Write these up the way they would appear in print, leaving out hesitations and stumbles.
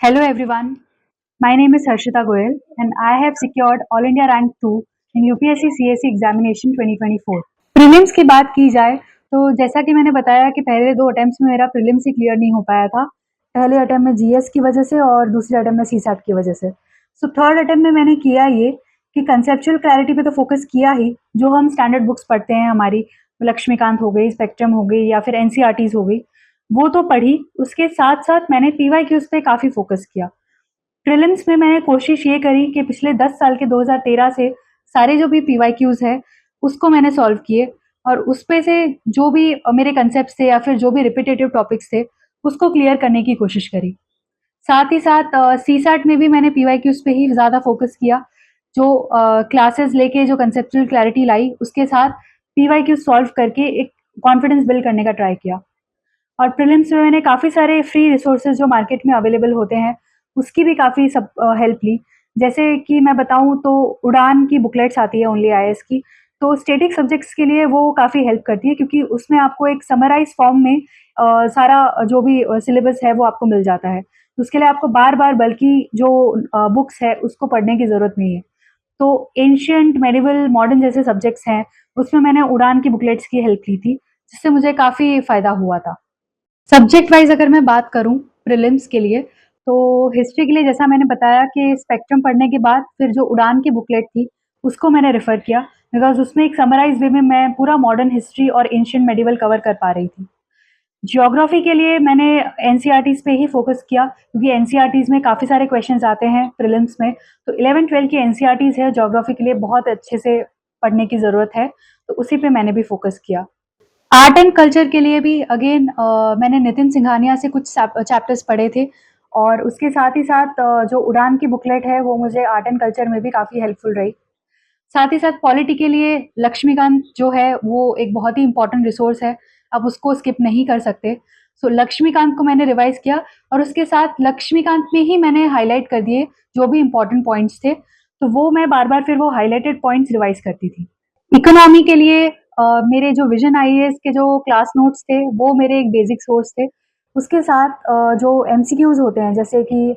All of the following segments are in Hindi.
Hello everyone, my name is Harshita Goyal and I have secured All India Rank 2 in UPSC CSE Examination 2024. Prelims की बात की जाए तो जैसा कि मैंने बताया कि पहले 2 अटेम्प्ट्स में मेरा प्रीलिम्स ही क्लियर नहीं हो पाया था। पहले अटेम्प्ट में जीएस की वजह से और दूसरे अटेम्प्ट में सीसैट की वजह से। सो थर्ड अटेम्प्ट में मैंने किया ये कि कंसेप्चुअल क्लैरिटी पे तो फोकस किया ही, जो हम स्टैंडर्ड बुक्स पढ़ते हैं हमारी, लक्ष्मीकांत हो गई, स्पेक्ट्रम हो गई या फिर एनसीईआरटीज़ हो गई, वो तो पढ़ी। उसके साथ-साथ मैंने पीवाईक्यूज़ पे काफ़ी फोकस किया। प्रीलिम्स में मैंने कोशिश ये करी कि पिछले 10 साल के 2013 से सारे जो भी पीवाईक्यूज़ है, उसको मैंने सॉल्व किए और उसपे से जो भी मेरे कंसेप्ट्स थे या फिर जो भी रिपिटेटिव टॉपिक्स थे, उसको क्लियर करने की कोशिश करी। साथ ही साथ सीसैट में भी मैंने पीवाईक्यूज़ पे ही ज़्यादा फोकस किया। जो क्लासेस लेके जो कंसेप्चुअल क्लैरिटी लाई, उसके साथ पीवाईक्यूज़ सॉल्व करके एक कॉन्फिडेंस बिल्ड करने का ट्राई किया। और प्रीलिम्स में मैंने काफ़ी सारे फ्री रिसोर्सेज जो मार्केट में अवेलेबल होते हैं, उसकी भी काफ़ी सब हेल्प ली। जैसे कि मैं बताऊँ तो उड़ान की बुकलेट्स आती है ओनली आईएएस की, तो स्टैटिक सब्जेक्ट्स के लिए वो काफ़ी हेल्प करती है क्योंकि उसमें आपको एक समराइज़ फॉर्म में सारा जो भी सिलेबस है वो आपको मिल जाता है। उसके लिए आपको बार-बार बल्कि जो बुक्स है उसको पढ़ने की ज़रूरत नहीं है। तो एंशिएंट, मेडिवल, मॉडर्न जैसे सब्जेक्ट्स हैं, उसमें मैंने उड़ान की बुकलेट्स की हेल्प ली थी, जिससे मुझे काफ़ी फ़ायदा हुआ था। सब्जेक्ट वाइज़ अगर मैं बात करूँ प्रीलिम्स के लिए, तो हिस्ट्री के लिए जैसा मैंने बताया कि स्पेक्ट्रम पढ़ने के बाद फिर जो उड़ान की बुकलेट थी, उसको मैंने रेफ़र किया बिकॉज़ उसमें एक समराइज़ वे में मैं पूरा मॉडर्न हिस्ट्री और एंशिएंट मेडिवल कवर कर पा रही थी। ज्योग्राफ़ी के लिए मैंने एनसीईआरटीज़ पे ही फ़ोकस किया क्योंकि एनसीईआरटीज़ में काफ़ी सारे क्वेश्चंस आते हैं प्रीलिम्स में, तो 11-12 की एनसीईआरटीज़ है ज्योग्राफ़ी के लिए बहुत अच्छे से पढ़ने की ज़रूरत है, तो उसी पे मैंने भी फ़ोकस किया। आर्ट एंड कल्चर के लिए भी अगेन मैंने नितिन सिंघानिया से कुछ चैप्टर्स पढ़े थे और उसके साथ ही साथ जो उड़ान की बुकलेट है वो मुझे आर्ट एंड कल्चर में भी काफ़ी हेल्पफुल रही। साथ ही साथ पॉलिटी के लिए लक्ष्मीकांत जो है वो एक बहुत ही इम्पोर्टेंट रिसोर्स है, आप उसको स्किप नहीं कर सकते। सो लक्ष्मीकांत को मैंने रिवाइज़ किया और उसके साथ लक्ष्मीकांत में ही मैंने हाइलाइट कर दिए जो भी इम्पोर्टेंट पॉइंट्स थे, तो वो मैं बार-बार फिर वो हाइलाइटेड पॉइंट्स रिवाइज़ करती थी। इकोनॉमी के लिए मेरे जो विज़न आईएएस के जो क्लास नोट्स थे, वो मेरे एक बेसिक सोर्स थे। उसके साथ जो एमसीक्यूज़ होते हैं जैसे कि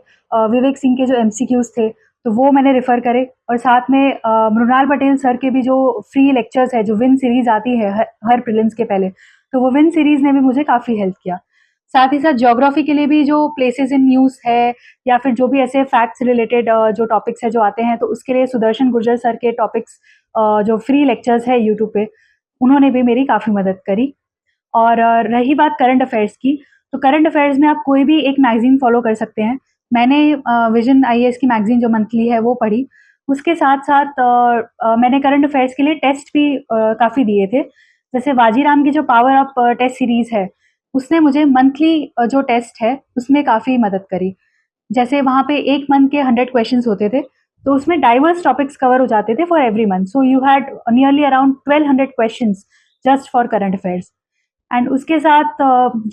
विवेक सिंह के जो एमसीक्यूज़ थे, तो वो मैंने रेफ़र करे और साथ में मृणाल पटेल सर के भी जो फ्री लेक्चर्स है, जो विन सीरीज़ आती है हर प्रीलिम्स के पहले, तो वो विन सीरीज़ ने भी मुझे काफ़ी हेल्प किया। साथ ही साथ ज्योग्राफ़ी के लिए भी जो प्लेसेस इन न्यूज़ है या फिर जो भी ऐसे फैक्ट्स रिलेटेड जो टॉपिक्स हैं जो आते हैं, तो उसके लिए सुदर्शन गुर्जर सर के टॉपिक्स जो फ्री लेक्चर्स है यूट्यूब पे, उन्होंने भी मेरी काफ़ी मदद करी। और रही बात करंट अफ़ेयर्स की, तो करंट अफ़ेयर्स में आप कोई भी एक मैगज़ीन फ़ॉलो कर सकते हैं। मैंने विज़न आईएएस की मैगज़ीन जो मंथली है वो पढ़ी। उसके साथ-साथ मैंने करंट अफ़ेयर्स के लिए टेस्ट भी काफ़ी दिए थे। जैसे बाजीराम की जो पावर अप टेस्ट सीरीज़ है, उसने मुझे मंथली जो टेस्ट है उसमें काफ़ी मदद करी। जैसे वहाँ पे 1 मंथ के 100 क्वेश्चंस होते थे, तो उसमें डाइवर्स टॉपिक्स कवर हो जाते थे for every month. So you had nearly around 1200 questions just for current affairs. And उसके साथ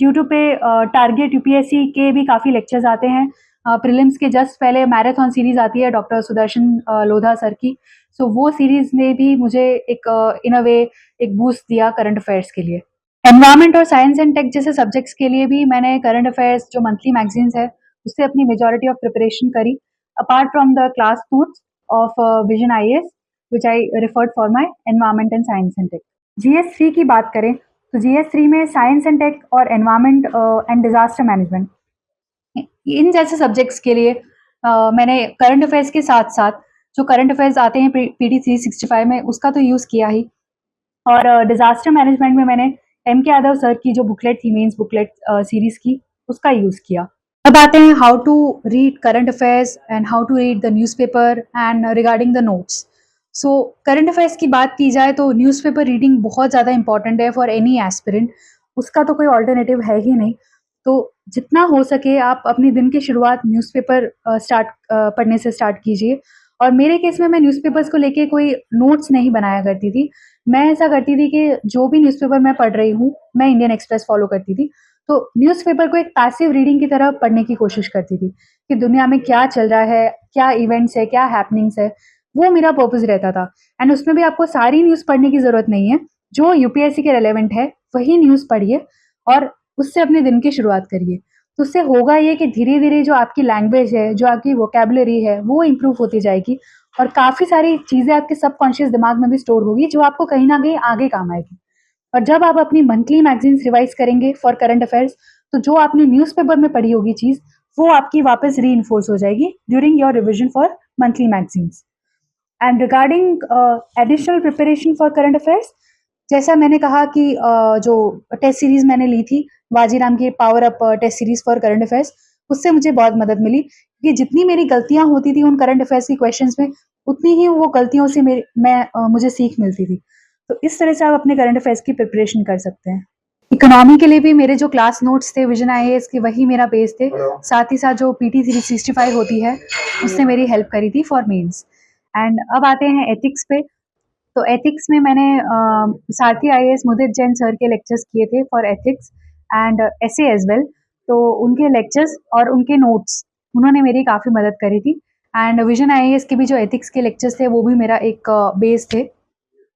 यूट्यूब पे टारगेट यूपीएससी के भी काफ़ी लेक्चर्स आते हैं। प्रीलिम्स के जस्ट पहले मैराथन सीरीज़ आती है डॉक्टर सुदर्शन लोधा सर की। सो वो सीरीज़ ने भी मुझे एक इन अ वे एक बूस्ट दिया करंट अफेयर्स के लिए। एनवायरनमेंट और साइंस एंड टेक जैसे सब्जेक्ट्स के लिए भी मैंने करंट अफेयर्स जो मंथली मैगज़ीन्स है, उससे अपनी मेजॉरिटी ऑफ प्रिपरेशन करी, apart from the class notes of Vision IAS which I referred for my environment and science and tech. GS 3 की बात करें, तो जीएस 3 में साइंस एंड टेक और एनवायरनमेंट एंड डिज़ास्टर मैनेजमेंट, इन जैसे सब्जेक्ट्स के लिए मैंने करंट अफेयर्स के साथ-साथ जो करंट अफेयर्स आते हैं पीटी 365 में, उसका तो यूज़ किया ही। और डिज़ास्टर मैनेजमेंट में मैंने एम के यादव सर की जो बुकलेट थी, मेंस बुकलेट सीरीज़ की, उसका यूज़ किया। अब आते हैं how to read current affairs and how to read the newspaper and regarding the notes. So current affairs की बात की जाए तो न्यूज़पेपर रीडिंग बहुत ज़्यादा इंपॉर्टेंट है फॉर एनी एस्पिरेंट, उसका तो कोई ऑल्टरनेटिव है ही नहीं। तो जितना हो सके आप अपने दिन की शुरुआत न्यूज़पेपर पढ़ने से स्टार्ट कीजिए। और मेरे केस में मैं न्यूज़पेपर्स को लेके कोई नोट्स नहीं बनाया करती थी। मैं ऐसा करती थी कि जो भी न्यूज़पेपर मैं पढ़ रही हूँ, मैं इंडियन एक्सप्रेस फ़ॉलो करती थी। तो न्यूज़पेपर को एक पैसिव रीडिंग की तरह पढ़ने की कोशिश करती थी कि दुनिया में क्या चल रहा है, क्या इवेंट्स है, क्या हैपनिंग्स है, वो मेरा पर्पस रहता था। एंड उसमें भी आपको सारी न्यूज़ पढ़ने की ज़रूरत नहीं है, जो यूपीएससी के रिलेवेंट है, वही न्यूज़ पढ़िए और उससे अपने दिन की शुरुआत करिए। तो उससे होगा ये कि धीरे-धीरे जो आपकी लैंग्वेज है, जो आपकी वोकैब्युलरी है, वो इम्प्रूव होती जाएगी और काफ़ी सारी चीज़ें आपके सबकॉन्शियस दिमाग में भी स्टोर होगी, जो आपको कहीं न कहीं आगे काम आएगी। और जब आप अपनी मंथली मैगज़ीन्स रिवाइज़ करेंगे फॉर करंट अफेयर्स, तो जो आपने न्यूज़पेपर में पढ़ी होगी चीज़, वो आपकी वापस रीइन्फोर्स हो जाएगी during your revision for monthly magazines. And regarding additional preparation for current affairs, जैसा मैंने कहा कि जो टेस्ट सीरीज़ मैंने ली थी, वाजीराम की power up test series for current affairs, उससे मुझे बहुत मदद मिली कि जितनी मेरी गलतियाँ होती थी उन करंट अफेयर्स के क्वेश्चंस में, उतनी ही वो गलतियों से मुझे सीख मिलती थी। तो इस तरह से आप अपने करंट अफेयर्स की प्रिपरेशन कर सकते हैं। इकोनॉमी के लिए भी मेरे जो क्लास नोट्स थे विजन आईएएस के, वही मेरा बेस थे। साथ ही साथ जो पीटी 365 होती है, उसने मेरी हेल्प करी थी फॉर मेंस। एंड अब आते हैं एथिक्स पे। तो एथिक्स में मैंने सारथी आईएएस मुदित जैन सर के लेक्चर्स किए थे for ethics and essay as well. तो उनके लेक्चर्स और उनके नोट्स, उन्होंने मेरी काफ़ी मदद करी थी। एंड विजन आईएएस के भी जो एथिक्स के लेक्चर्स थे, वो भी मेरा एक बेस थे।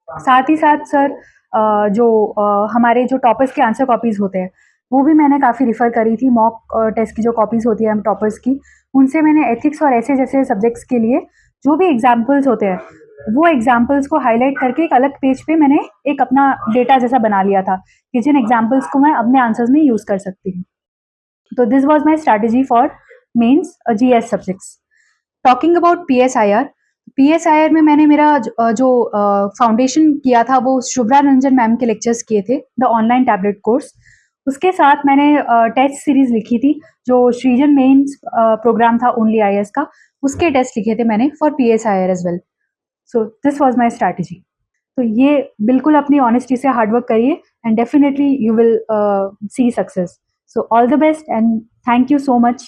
साथ ही साथ सर हमारे जो टॉपर्स के आंसर कॉपीज़ होते हैं, वो भी मैंने काफ़ी रिफ़र करी थी। मॉक टेस्ट की जो कॉपीज़ होती है हम टॉपर्स की, उनसे मैंने एथिक्स और ऐसे जैसे सब्जेक्ट्स के लिए जो भी एग्जाम्पल्स होते हैं, वो एग्जाम्पल्स को हाईलाइट करके एक अलग पेज पे मैंने एक अपना डेटा जैसा बना लिया था कि जिन एग्जाम्पल्स को मैं अपने आंसर्स में यूज़ कर सकती हूँ। तो this was my strategy for mains GS subjects. Talking about PSIR, PSIR में मैंने मेरा जो फाउंडेशन किया था, वो शुभ्रा रंजन मैम के लेक्चर्स किए थे, द ऑनलाइन टैबलेट कोर्स। उसके साथ मैंने टेस्ट सीरीज लिखी थी, जो सृजन मेंस प्रोग्राम था ओनली आईएएस का, उसके टेस्ट लिखे थे मैंने for PSIR as well. So this was my strategy. तो ये बिल्कुल अपनी ऑनेस्टी से हार्ड वर्क करिए and definitely you will see success. So all the best and thank you so much